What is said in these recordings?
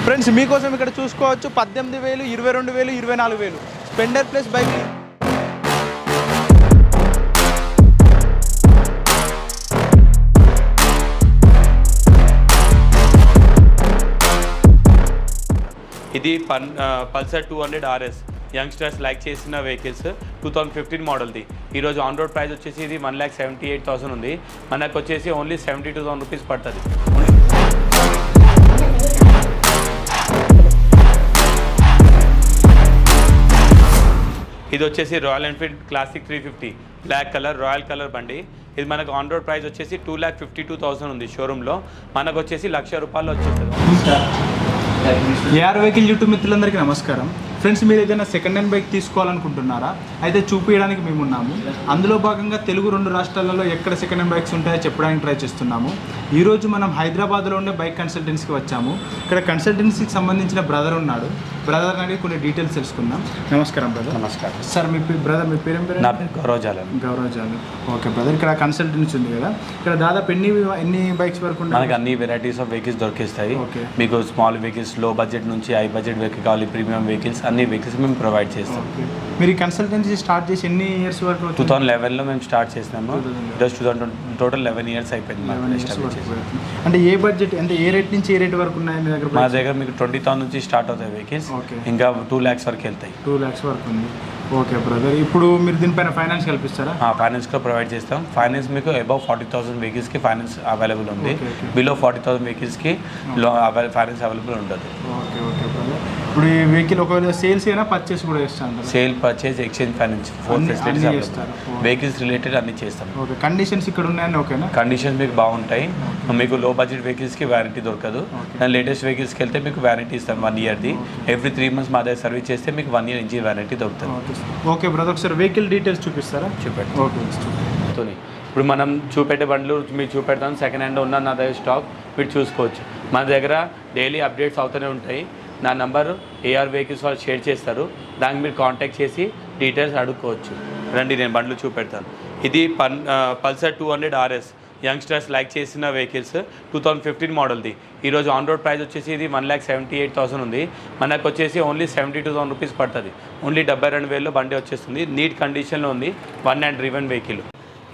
Friends మీకోసం ఇక్కడ చూసుకోవచ్చు 18,000, 22,000, 24,000 స్పెండర్ ప్లస్ బైక్. ఇది పల్సర్ 200 RS యంగ్స్టర్స్ లైక్ చేసిన వెహికల్స్ 2015 మోడల్ది. ఈరోజు ఆన్ రోడ్ ప్రైస్ వచ్చేసి ఇది 1,78,000 ఉంది. మనకు వచ్చేసి ఓన్లీ 72,000 రూపీస్ పడుతుంది. ఇది వచ్చేసి Royal Enfield Classic 350 black colour royal colour బండి. ఇది మనకు ఆన్ రోడ్ ప్రైస్ వచ్చేసి 2,52,000 ఉంది. షోరూంలో మనకు వచ్చేసి ₹1,00,000 వచ్చేస్తుంది. ఏఆర్ వెహికల్ యూట్యూబ్ మిత్రులందరికీ నమస్కారం. ఫ్రెండ్స్, మీరు ఏదైనా సెకండ్ హ్యాండ్ బైక్ తీసుకోవాలనుకుంటున్నారా? అయితే చూపించడానికి మేము ఉన్నాము. అందులో భాగంగా తెలుగు 2 రాష్ట్రాలలో ఎక్కడ సెకండ్ హ్యాండ్ బైక్స్ ఉంటాయో చెప్పడానికి ట్రై చేస్తున్నాము. ఈరోజు మనం హైదరాబాద్లో ఉండే బైక్ కన్సల్టెన్సీకి వచ్చాము. ఇక్కడ కన్సల్టెన్సీకి సంబంధించిన బ్రదర్ ఉన్నాడు. బ్రదర్ అనేది కొన్ని డీటెయిల్స్ తెలుసుకుందాం. నమస్కారం బ్రదర్. నమస్కారం సార్. మీ బ్రదర్ మీ పేరు ఏం పేరు? నా పేరు గౌరవజాలు. Okay brother. ఇక్కడ కన్సల్టెన్సీ ఉంది కదా, ఇక్కడ దాదాపు ఎన్ని బైక్స్ వరకు ఉంటాయి? మనకి అన్ని వెరైటీస్ ఆఫ్ వెహికల్స్ దొరికిస్తాయి. మీకు స్మాల్ వెహికల్స్, లో బడ్జెట్ నుంచి హై బడ్జెట్ వెహికల్ కావాలి, ప్రీమియం వెహికల్స్, అన్ని వెహికల్స్ మేము ప్రొవైడ్ చేస్తాం. మీరు ఈ కన్సల్టెన్సీ స్టార్ట్ చేసి ఎన్ని ఇయర్స్ వరకు? 2011లో మేము స్టార్ట్ చేసినాము. ఈరోజు 2020 టోటల్ 11 ఇయర్స్ అయిపోయింది. అంటే ఏ బడ్జెట్, అంటే ఏ రేట్ నుంచి ఏ రేట్ వరకు ఉన్నాయి మీ దగ్గర? మా దగ్గర మీకు 20,000 నుంచి స్టార్ట్ అవుతాయి వెహికల్స్, ఇంకా 2 lakhs వరకు వెళ్తాయి. 2 lakhs వరకు ఉంది. Okay brother. ఇప్పుడు మీరు దీనిపైన ఫైనాన్స్ కల్పిస్తారా? ఫైనాన్స్ కూడా ప్రొవైడ్ చేస్తాం. ఫైనాన్స్ మీకు అబౌవ్ 40,000 వెహికల్స్కి ఫైనాన్స్ అవైలబుల్ ఉంది. బిలో 40,000 వెహికల్స్కి ఫైనాన్స్ అవైలబుల్ ఉండదు. Okay okay brother. ఇప్పుడు ఈ వెహికల్ ఒకవేళ సేల్స్ అయినా పర్చేస్ కూడా చేస్తాను? Sale, purchase, exchange, finance 4 facilities చేస్తారు. వెహికల్స్ రిలేటెడ్ అన్ని చేస్తాం. ఓకే. కండిషన్స్ ఇక్కడ ఉన్నాయని? ఓకేనా. కండిషన్స్ మీకు బాగుంటాయి. మీకు లో బడ్జెట్ వెహికల్స్కి వారంటీ దొరకదు. లేటెస్ట్ వెహికల్స్కి వెళ్తే మీకు వారంటీ ఇస్తాం 1 yearది. ఎవ్రీ 3 months మా దగ్గర సర్వీస్ చేస్తే మీకు 1 year ఇంజిన్ వారంటీ దొరుకుతుంది. Okay brother. ఒకసారి వెహికల్ డీటెయిల్స్ చూపిస్తారా? చూపెట్టు. ఓకే. ఇప్పుడు మనం చూపెట్టే బండ్లు మీకు చూపెడతాం. సెకండ్ హ్యాండ్ ఉన్న నా దగ్గర స్టాక్ మీరు చూసుకోవచ్చు. మన దగ్గర డైలీ అప్డేట్స్ అవుతూనే ఉంటాయి. నా నంబర్ ఏఆర్ వెహికల్స్ వాళ్ళు షేర్ చేస్తారు. దానికి మీరు కాంటాక్ట్ చేసి డీటెయిల్స్ అడుక్కోవచ్చు. రండి, నేను బండ్లు చూపెడతాను. ఇది పల్సర్ 200 RS యంగ్స్టర్స్ లైక్ చేసిన వెహికల్స్ 2015 మోడల్ది. ఈరోజు ఆన్ రోడ్ ప్రైస్ వచ్చేసి ఇది 1,78,000 ఉంది. మనకు వచ్చేసి ఓన్లీ 72,000 రూపీస్ పడుతుంది. ఓన్లీ 72,000లో బండి వచ్చేస్తుంది. నీట్ కండిషన్లో ఉంది. 1 and driven వెహికల్.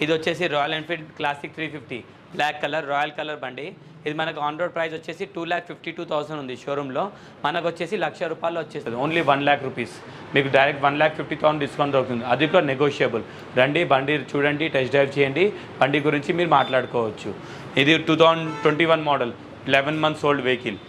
ఇది వచ్చేసి Royal Enfield Classic 350 black colour royal colour బండి. ఇది మనకు ఆన్ రోడ్ ప్రైస్ వచ్చేసి 2,52,000 ఉంది. షోరూంలో మనకు వచ్చేసి ₹1,00,000 వచ్చేస్తుంది. Only 1 lakh rupees. మీకు డైరెక్ట్ 1,50,000 డిస్కౌంట్ దొరుకుతుంది. అది కూడా నెగోషియబుల్. రండి, బండి చూడండి, టెస్ట్ డ్రైవ్ చేయండి, బండి గురించి మీరు మాట్లాడుకోవచ్చు. ఇది 2021 model 11 months old vehicle.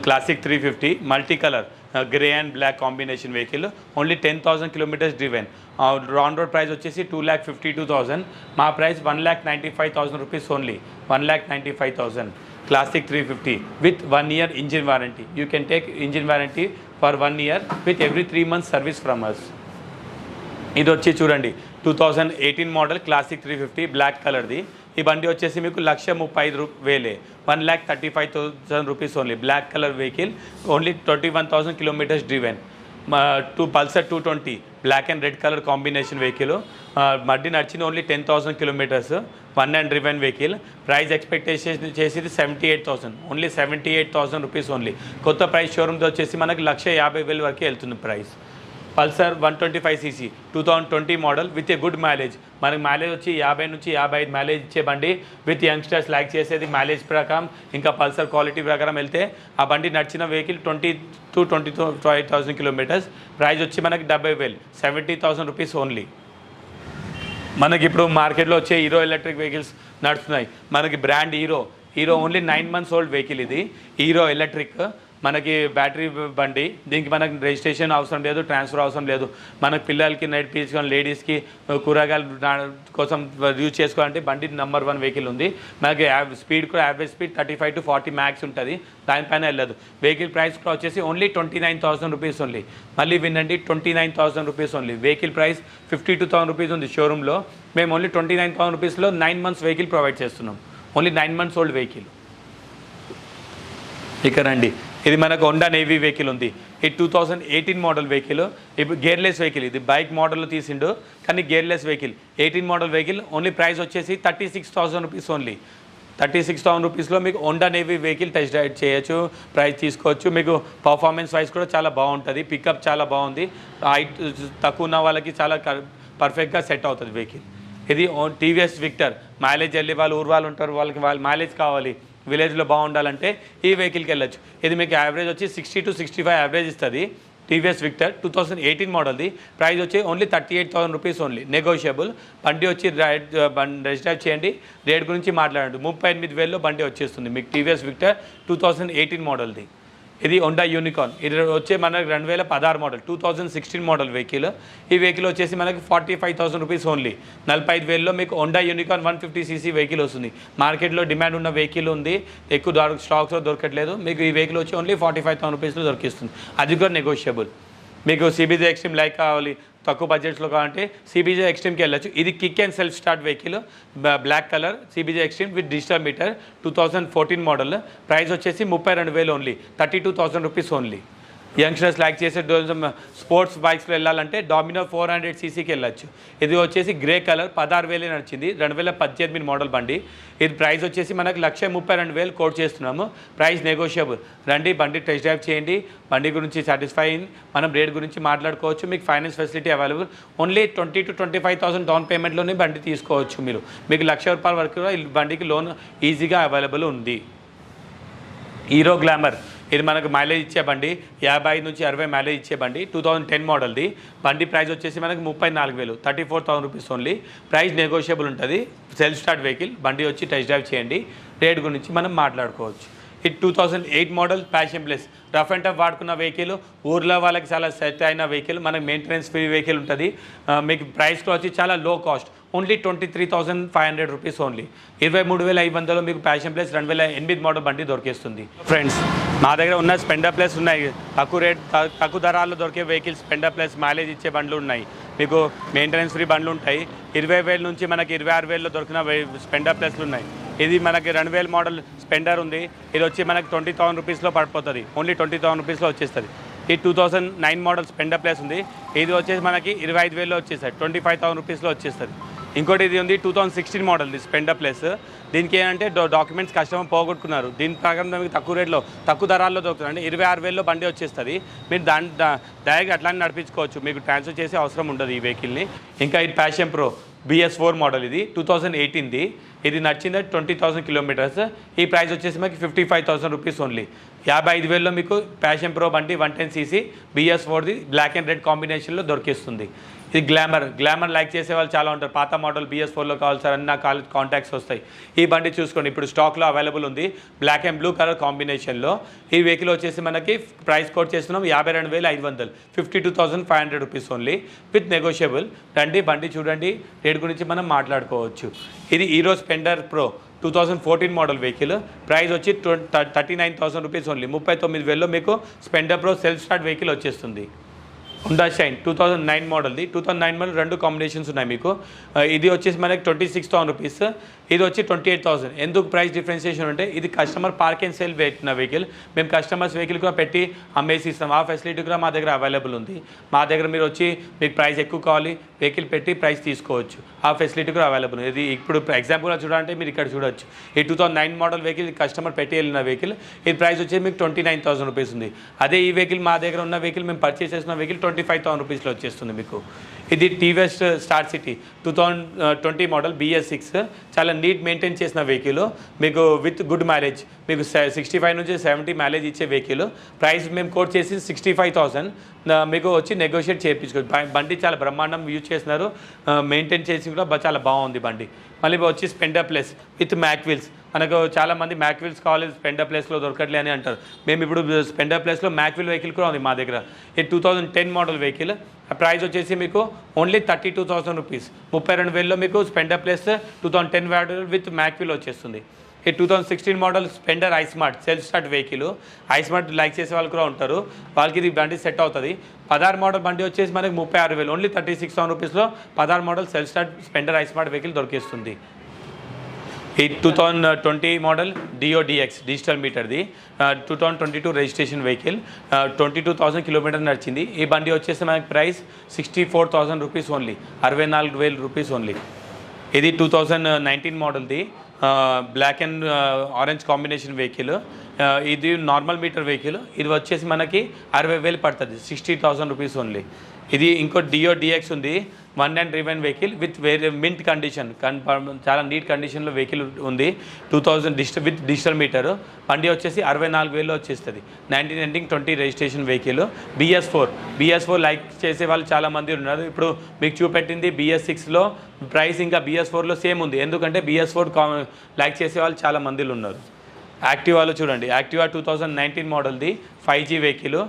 Classic 350 multi colour grey and black combination vehicle. Only 10,000 kilometers driven. On road price వచ్చేసి 2,52,000. మా price 1,95,000 rupees only. 1,95,000. Classic 350 with 1 year engine warranty. You can take engine warranty for 1 year with every 3 months service from us. ఇది వచ్చి చూడండి 2018 model classic 350 black కలర్ది. ఈ బండి వచ్చేసి మీకు 1,35,000, 1,35,000 rupees only. Black colour vehicle. Only 21,000 kilometers driven. Pulsar 220 black and red colour combination vehicle. మడ్డి నడిచిన only 10,000 kilometers. 1 and driven vehicle. Price expectation చేసేది 78,000. Only 78,000 rupees only. కొత్త ప్రైస్ షోరూమ్తో వచ్చేసి మనకి 1,50,000 వరకు వెళ్తుంది price. Pulsar 125cc 2020 model with a good mileage. మనకి మైలేజ్ వచ్చి 50 నుంచి 55 మైలేజ్ ఇచ్చే బండి. విత్ యంగ్స్టర్స్ లైక్ చేసేది మైలేజ్ ప్రకారం, ఇంకా పల్సర్ క్వాలిటీ ప్రకారం వెళ్తే ఆ బండి నడిచిన వెహికల్ 20 to 25,000 kilometers. ప్రైస్ వచ్చి మనకి 70,000, 70,000 రూపీస్ ఓన్లీ. మనకి ఇప్పుడు మార్కెట్లో వచ్చే హీరో ఎలక్ట్రిక్ వెహికల్స్ నడుస్తున్నాయి. మనకి brand hero only 9 months old vehicle. ఇది హీరో ఎలక్ట్రిక్. మనకి బ్యాటరీ బండి. దీనికి మనకి రిజిస్ట్రేషన్ అవసరం లేదు, ట్రాన్స్ఫర్ అవసరం లేదు. మనకి పిల్లలకి నైట్ తీసుకొని లేడీస్కి కూరగాయలు కోసం యూజ్ చేసుకోవాలంటే బండి నెంబర్ 1 వెహికల్ ఉంది. మనకి స్పీడ్ కూడా యావరేజ్ స్పీడ్ 35 to 40 max ఉంటుంది. దానిపైన వెళ్ళదు. వెహికల్ ప్రైస్ కూడా వచ్చేసి ఓన్లీ 29,000 రూపీస్ ఓన్లీ. మళ్ళీ వినండి, 29,000 rupees only. Vehicle price 52,000 rupees ఉంది షోరూంలో. మేము ఓన్లీ 29,000 రూపీస్లో 9 months వెహికల్ ప్రొవైడ్ చేస్తున్నాం. Only 9 months old vehicle. ఇక రండి, ఇది మనకు హోండా నేవీ వెహికల్ ఉంది. ఇది 2018 మోడల్ వెహికల్. ఇప్పుడు గేర్లెస్ వెహికల్. ఇది బైక్ మోడల్లో తీసిండు కానీ gearless vehicle. 18 model vehicle. Only price వచ్చేసి 36,000 రూపీస్ ఓన్లీ. 36,000 రూపీస్లో మీకు Honda navy vehicle test drive చేయొచ్చు, ప్రైస్ తీసుకోవచ్చు. మీకు పర్ఫార్మెన్స్ వైజ్ కూడా చాలా బాగుంటుంది, పికప్ చాలా బాగుంది, హైట్ తక్కువ ఉన్న వాళ్ళకి చాలా పర్ఫెక్ట్గా సెట్ అవుతుంది వెహికల్. ఇది టీవీఎస్ విక్టర్. మైలేజ్ వెళ్ళి వాళ్ళు ఊరు ఉంటారు, వాళ్ళకి మైలేజ్ కావాలి, విలేజ్లో బాగుండాలంటే ఈ వెహికల్కి వెళ్ళొచ్చు. ఇది మీకు యావరేజ్ వచ్చి 60 to 65 యావరేజ్ ఇస్తుంది. టీవీఎస్ విక్టర్ 2018 మోడల్ది. ప్రైస్ వచ్చి ఓన్లీ 38,000 రూపీస్ ఓన్లీ, నెగోషియబుల్. బండి వచ్చి టెస్ట్ డ్రైవ్ చేయండి, రేట్ గురించి మాట్లాడండి. 38,000లో బండి వచ్చేస్తుంది మీకు టీవీఎస్ విక్టర్ 2018 మోడల్ది. ఇది హోండా యూనికార్న్. ఇది వచ్చే మనకి 2016 మోడల్, 2016 మోడల్ వెహికల్. ఈ వెహికల్ వచ్చేసి మనకి 45,000 రూపీస్ ఓన్లీ. 45,000లో మీకు హోండా యూనికార్న్ 150cc వెహికల్ వస్తుంది. మార్కెట్లో డిమాండ్ ఉన్న వెహికల్ ఉంది, ఎక్కువ స్టాక్స్లో దొరకట్లేదు. మీకు ఈ వెహికల్ వచ్చి ఓన్లీ 45,000 రూపీస్లో దొరికిస్తుంది, అది కూడా నెగోషియబుల్. మీకు CBJ ఎక్స్ట్రీమ్ లైక్ కావాలి, తక్కువ బడ్జెట్స్లో కావాలంటే CBJ ఎక్స్ట్రీమ్కి వెళ్ళచ్చు. ఇది kick and self start vehicle, black colour CBJ Xtreme with digital meter, 2014 model. Price వచ్చేసి 32,000 only, 32,000 rupees only. Youngsters like చేసే స్పోర్ట్స్ బైక్స్లో వెళ్ళాలంటే డామినో 400cc వెళ్ళచ్చు. ఇది వచ్చేసి గ్రే కలర్, 16,000 నడిచింది, 2018 మోడల్ బండి. ఇది ప్రైస్ వచ్చేసి మనకు 132,000 కోట్ చేస్తున్నాము, ప్రైస్ నెగోషియబుల్. రండి, బండి టెస్ట్ డ్రైవ్ చేయండి, బండి గురించి సాటిస్ఫై అయింది, మనం రేట్ గురించి మాట్లాడుకోవచ్చు. మీకు finance facility available, only 20,000 to 25,000 down పేమెంట్లోనే బండి తీసుకోవచ్చు. మీకు ₹1,00,000 వరకు ఈ బండికి లోన్ ఈజీగా అవైలబుల్ ఉంది. Hero glamour. ఇది మనకు మైలేజ్ ఇచ్చే బండి, 55 నుంచి 60 మైలేజ్ ఇచ్చే బండి, 2010 మోడల్ది. బండి ప్రైస్ వచ్చేసి మనకు 34,000, 34,000 రూపీస్ ఓన్లీ. ప్రైస్ నెగోషియబుల్ ఉంటుంది, సెల్ఫ్ స్టార్ట్ వెహికల్. బండి వచ్చి టెస్ట్ డ్రైవ్ చేయండి, రేట్ గురించి మనం మాట్లాడుకోవచ్చు. ఇది 2008 model passion plus. Rough and tough వాడుకున్న వెహికల్, ఊర్లో వాళ్ళకి చాలా సెట్ అయిన వెహికల్, మనకు మెయింటెనెన్స్ ఫ్రీ వెహికల్ ఉంటుంది. మీకు ప్రైస్లో వచ్చి చాలా లో కాస్ట్, ఓన్లీ 23,500 రూపీస్ ఓన్లీ. 23,500లో మీకు ప్యాషన్ ప్లస్ 2008 మోడల్ బండి దొరికేస్తుంది. ఫ్రెండ్స్, మా దగ్గర ఉన్న స్పెండర్ ప్లస్ ఉన్నాయి, తక్కువ ధరాల్లో దొరికే వెహికల్స్. స్పెండర్ ప్లస్ మైలేజ్ ఇచ్చే బండ్లు ఉన్నాయి, మీకు మెయింటెనెన్స్ ఫ్రీ బండ్లు ఉంటాయి. 20,000 నుంచి మనకి 26,000లో దొరికిన స్పెండర్ ప్లస్లు ఉన్నాయి. ఇది మనకి 2000 మోడల్ స్పెండర్ ఉంది, ఇది వచ్చి మనకి 20,000 రూపీస్లో పడిపోతుంది, ఓన్లీ 20,000 రూపీస్లో వచ్చేస్తుంది. ఈ 2009 మోడల్ స్పెండర్ ప్లస్ ఉంది, ఇది వచ్చేసి మనకి 25,000లో వచ్చేస్తుంది, 25,000 రూపీస్లో వచ్చేస్తుంది. ఇంకోటి ఇది ఉంది 2016 మోడల్ స్పెండర్ ప్లస్. దీనికి ఏంటంటే డాక్యుమెంట్స్ కస్టమర్ పోగొట్టుకున్నారు, దీని ప్రకారం మీకు తక్కువ రేట్లో తక్కువ ధరాల్లో దొరుకుతుంది. అంటే 26,000లో బండి వచ్చేస్తుంది, మీరు డైరెక్ట్ అట్లానే నడిపించుకోవచ్చు, మీకు ట్రాన్స్ఫర్ చేసే అవసరం ఉండదు ఈ వెహికల్ని. ఇంకా ఇది ప్యాషన్ ప్రో BS4 మోడల్, ఇది 2018ది. ఇది నచ్చింది 20,000 కిలోమీటర్స్. ఈ ప్రైస్ వచ్చేసి మనకి 55,000 రూపీస్ ఓన్లీ. 55,000లో మీకు ప్యాషన్ ప్రో బండి 110cc BS4ది బ్లాక్ అండ్ రెడ్ కాంబినేషన్లో దొరికిస్తుంది. ఇది గ్లామర్ లైక్ చేసే వాళ్ళు చాలా ఉంటారు. పాత మోడల్ BS4లో కావాలి సార్ అన్న కాంటాక్ట్స్ వస్తాయి. ఈ బండి చూసుకోండి, ఇప్పుడు స్టాక్లో అవైలబుల్ ఉంది, బ్లాక్ అండ్ బ్లూ కలర్ కాంబినేషన్లో. ఈ వెహికల్ వచ్చేసి మనకి ప్రైస్ కోట్ చేస్తున్నాం 52,500, 52,500 రూపీస్ ఓన్లీ విత్ నెగోషియబుల్. రండి, బండి చూడండి, రేట్ గురించి మనం మాట్లాడుకోవచ్చు. ఇది హీరో స్పెండర్ ప్రో 2014 మోడల్ వెహికల్. ప్రైస్ వచ్చి 39,000 రూపీస్ ఓన్లీ, 39,000లో మీకు స్పెండర్ ప్రో సెల్ఫ్ స్టార్ట్ వెహికల్ వచ్చేస్తుంది. Honda shine 2009 మోడల్ది. 2009 మోడల్ 2 కాంబినేషన్స్ ఉన్నాయి మీకు. ఇది వచ్చేసి మనకి 26,000 రూపీస్, ఇది వచ్చి 28,000. ఎందుకు ప్రైస్ డిఫరెన్షియేషన్ అంటే ఇది కస్టమర్ పార్క్ అండ్ సేల్ పెట్టిన వెహికల్, మేము కస్టమర్స్ వెహికల్ కూడా పెట్టి అమ్మేసి ఇస్తాం. ఆ ఫెసిలిటీ కూడా మా దగ్గర అవైలబుల్ ఉంది. మా దగ్గర మీరు వచ్చి మీకు ప్రైస్ ఎక్కువ కావాలి, వెహికల్ పెట్టి ప్రైస్ తీసుకోవచ్చు, ఆ ఫెసిలిటీ కూడా అవైలబుల్ ఉంది. ఇది ఇప్పుడు ఎగ్జాంపుల్గా చూడాలంటే మీరు ఇక్కడ చూడొచ్చు, ఈ 2009 మోడల్ వెహికల్ కస్టమర్ పెట్టి వెళ్ళిన వెహికల్, ఇది ప్రైస్ వచ్చి మీకు 29,000 రూపీస్ ఉంది. అదే ఈ వెహికల్ మా దగ్గర ఉన్న వెహికల్ మేము పర్చేస్ చేసిన వెహికల్ 25,000 రూపీస్లో వచ్చేస్తుంది మీకు. ఇది TVS star city 2020 model BS6, చాలా నీట్ మెయింటైన్ చేసిన వెహికల్, మీకు విత్ గుడ్ మైలేజ్, మీకు 65 నుంచి 70 మైలేజ్ ఇచ్చే వెహికల్. ప్రైస్ మేము కోట్ చేసి 65,000, మీకు వచ్చి నెగోషియేట్ చేయించుకోవచ్చు. బండి చాలా బ్రహ్మాండం యూజ్ చేస్తున్నారు, మెయింటైన్ చేసి కూడా చాలా బాగుంది బండి. మళ్ళీ వచ్చి స్పెండర్ ప్లస్ విత్ మ్యాక్ వీల్స్. మనకు చాలామంది మ్యాక్ వీల్స్ కావాలి, స్పెండర్ ప్లేస్లో దొరకట్లే అని అంటారు. మేము ఇప్పుడు స్పెండర్ ప్లేస్లో మ్యాక్ వీల్ వెహికల్ కూడా ఉంది మా దగ్గర. ఇది 2010 మోడల్ వెహికల్. ప్రైస్ వచ్చేసి మీకు ఓన్లీ 32,000 రూపీస్, 32,000లో మీకు Splendor plus 2010 model with mag wheel వచ్చేస్తుంది. ఈ 2016 model Splendor iSmart self start vehicle. ISmart like చేసే వాళ్ళు కూడా ఉంటారు, వాళ్ళకి ఇది బండి సెట్ అవుతుంది. 16 మోడల్ బండి వచ్చేసి మనకి 36,000, ఓన్లీ 36,000 రూపీస్లో 16 model self start Splendor iSmart vehicle దొరికిస్తుంది. ఈ 2020 మోడల్ DODX డిజిటల్ మీటర్ది, 2022 రిజిస్ట్రేషన్ వెహికల్, 22,000 కిలోమీటర్ నడిచింది. ఈ బండి వచ్చేసి మనకి price 64,000 rupees only, 64,000 rupees only. ఇది 2019 మోడల్ది, black and orange combination vehicle. ఇది నార్మల్ మీటర్ వెహికల్. ఇది వచ్చేసి మనకి 60,000 పడుతుంది, 60,000 రూపీస్ ఓన్లీ. ఇది ఇంకో డియో డిఎక్స్ ఉంది, 1 and driven vehicle with mint condition, చాలా నీట్ కండిషన్లో వెహికల్ ఉంది. 2000 విత్ డిజిటల్ మీటర్. బండి వచ్చేసి 64,000 వచ్చేస్తుంది. 19 ending 20 registration vehicle. BS4 like చేసే వాళ్ళు చాలామంది ఉన్నారు. ఇప్పుడు మీకు చూపెట్టింది BS6లో ప్రైస్ ఇంకా BS4లో సేమ్ ఉంది, ఎందుకంటే BS4 లైక్ చేసే వాళ్ళు చాలా మందిలో ఉన్నారు. యాక్టివాలో చూడండి, Activa 2019 మోడల్ది 5G vehicle,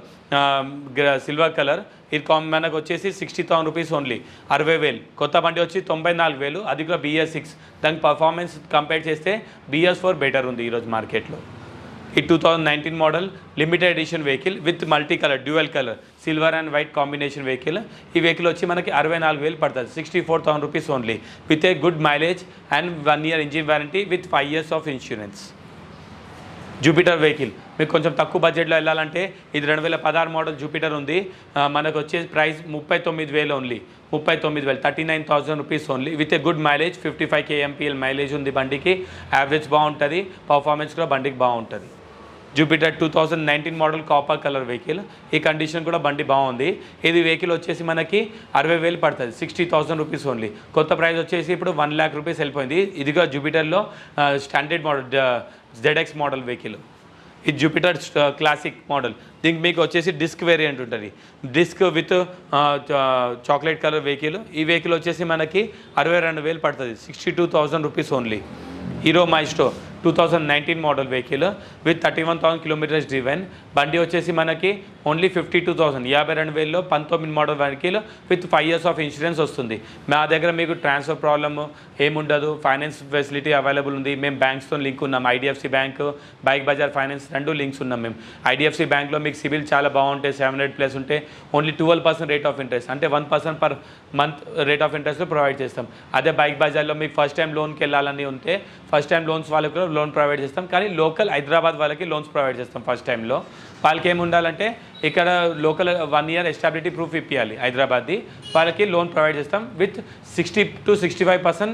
silver colour. ఇది మనకు వచ్చేసి 60,000 రూపీస్ ఓన్లీ, 60,000. కొత్త బండి వచ్చి 94,000, అది కూడా BS6. దానికి పర్ఫార్మెన్స్ కంపేర్ చేస్తే BS4 బెటర్ ఉంది ఈరోజు మార్కెట్లో. ఈ 2019 model limited edition vehicle with multi colour, dual colour, silver and white combination vehicle. ఈ వెహికల్ వచ్చి మనకి 64,000 పడుతుంది, 64,000 rupees only, with a good mileage and 1 year engine warranty with 5 years of insurance. Jupiter vehicle మీకు కొంచెం తక్కువ బడ్జెట్లో వెళ్ళాలంటే ఇది 2016 మోడల్ జూపిటర్ ఉంది. మనకు వచ్చే price 39,000 only, 39,000, 39,000 rupees only, with a good mileage, 55 kmpl mileage ఉంది బండికి. యావరేజ్ బాగుంటుంది, పర్ఫార్మెన్స్ కూడా బండికి బాగుంటుంది. Jupiter 2019 model copper colour vehicle. ఈ కండిషన్ కూడా బండి బాగుంది. ఇది వెహికల్ వచ్చేసి మనకి 60,000 పడుతుంది, 60,000 రూపీస్ ఓన్లీ. కొత్త ప్రైస్ వచ్చేసి ఇప్పుడు 1 lakh రూపీస్ వెళ్ళిపోయింది. ఇదిగా జూపిటర్లో standard model ZX model vehicle. ఇది జూపిటర్ క్లాసిక్ మోడల్. దీనికి మీకు వచ్చేసి డిస్క్ వేరియంట్ ఉంటుంది, disc with chocolate colour vehicle. ఈ వెహికల్ వచ్చేసి మనకి 62,000 పడుతుంది, 62,000 rupees only. Hero Maestro 2019 model vehicle with 31,000 kilometers driven. బండి వచ్చేసి మనకి ఓన్లీ 52,000, 52,000లో 19 model vehicle with 5 years of insurance వస్తుంది. మా దగ్గర మీకు ట్రాన్స్ఫర్ ప్రాబ్లమ్ ఏముండదు, ఫైనాన్స్ ఫెసిలిటీ అవైలబుల్ ఉంది. మేము బ్యాంక్స్తో లింక్ ఉన్నాం, IDFC bank, bike bazaar finance, 2 links ఉన్నాం మేము. IDFC బ్యాంక్లో మీకు సిబిల్ చాలా బాగుంటాయి, 700+ ఉంటే ఓన్లీ 12% రేట్ ఆఫ్ ఇంట్రెస్ట్, అంటే 1% per month రేట్ ఆఫ్ ఇంట్రెస్ట్లో ప్రొవైడ్ చేస్తాం. అదే బైక్ బజార్లో మీకు ఫస్ట్ టైం లోన్కి వెళ్ళాలని ఉంటే ఫస్ట్ టైం లోన్స్ వాళ్ళకు లోన్ ప్రొవైడ్ చేస్తాం, కానీ లోకల్ హైదరాబాద్ వాళ్ళకి లోన్స్ ప్రొవైడ్ చేస్తాం. ఫస్ట్ టైంలో వాళ్ళకి ఏమి ఉండాలంటే ఇక్కడ లోకల్ 1 year ఎస్టాబిలిటీ ప్రూఫ్ ఇప్పించాలి హైదరాబాద్ది. వాళ్ళకి లోన్ ప్రొవైడ్ చేస్తాం with 60 to 65%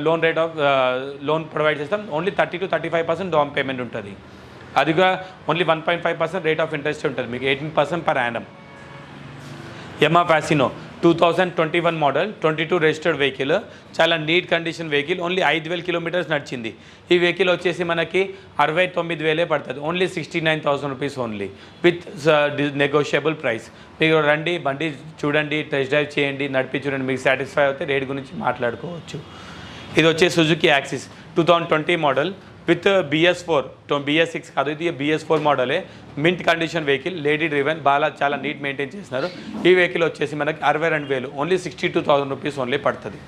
loan rate of loan provide చేస్తాం. ఓన్లీ 30 to 35% డౌన్ పేమెంట్ ఉంటుంది. అదిగా ఓన్లీ 1.5% రేట్ ఆఫ్ ఇంట్రెస్ట్ ఉంటుంది మీకు, 18% per annum. Yamaha Fascino 2021 model 22 registered vehicle, చాలా neat condition vehicle. Only 5,000 kilometers నడిచింది. ఈ వెహికల్ వచ్చేసి మనకి 69,000 పడుతుంది, only 69,000 rupees only, with negotiable price. మీరు రండి, బండి చూడండి, టెస్ట్ డ్రైవ్ చేయండి, నడిపి చూడండి, మీకు సాటిస్ఫై అవుతే రేట్ గురించి మాట్లాడుకోవచ్చు. ఇది వచ్చే Suzuki axis 2020 model with BS6 కాదు, ఇది BS4 మోడలే. Mint condition vehicle, lady driven, చాలా నీట్ మెయింటైన్ చేస్తున్నారు. ఈ వెహికల్ వచ్చేసి మనకి 62,000, ఓన్లీ 62,000 రూపీస్ ఓన్లీ పడుతుంది.